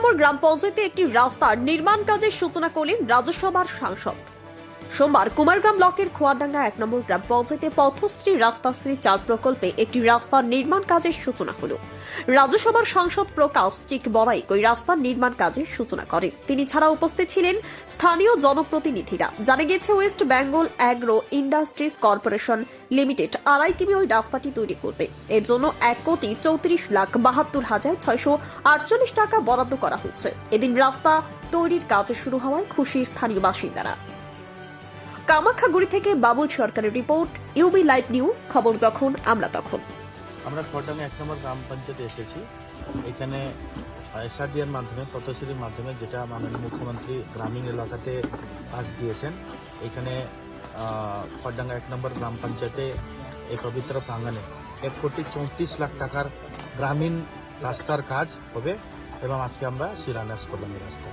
নম্বর গ্রাম পঞ্চায়েতে একটি রাস্তার নির্মাণ কাজের সূচনা করলেন রাজ্যসভার সাংসদ। সোমবার কুমারগ্রাম ব্লকের খোয়ারডাঙ্গা 1 নম্বর গ্রাম পঞ্চায়েতে পথশ্রী রাস্তাশ্রী 4 প্রকল্পে একটি রাস্তার নির্মাণ কাজের সূচনা হল। রাজ্যসভার সাংসদ প্রকাশ চিক বড়াইক ওই রাস্তার নির্মাণ কাজের সূচনা করেন। তিনি ছাড়া উপস্থিত ছিলেন স্থানীয় জনপ্রতিনিধিরা। জানা গেছে West Bengal agro industries corporation limited 2.5 কিমি ওই রাস্তাটি তৈরি করবে। এর জন্য 1,34,72,648 টাকা বরাদ্দ করা হয়েছে। এদিন রাস্তা তৈরির কাজ শুরু হওয়ায় খুশি স্থানীয় বাসিন্দারা। কামাখ্যাগুড়ি থেকে বাবুল সরকারের রিপোর্ট, ইউবি লাইভ নিউজ, খবর যখন আমরা তখন। আমরা খোয়ারডাঙ্গা 1 নম্বর গ্রাম পঞ্চায়েতে এসেছি। এখানে এসআরডির মাধ্যমে, পথশ্রীর মাধ্যমে, যেটা মাননীয় মুখ্যমন্ত্রী গ্রামীণ এলাকাতে কাজ দিয়েছেন, এখানে খোয়ারডাঙ্গা 1 নম্বর গ্রাম পঞ্চায়েতে এই পবিত্র প্রাঙ্গণে 1,34,00,000 টাকার গ্রামীণ রাস্তার কাজ হবে এবং আজকে আমরা শিলান্যাস করলাম এই রাস্তা।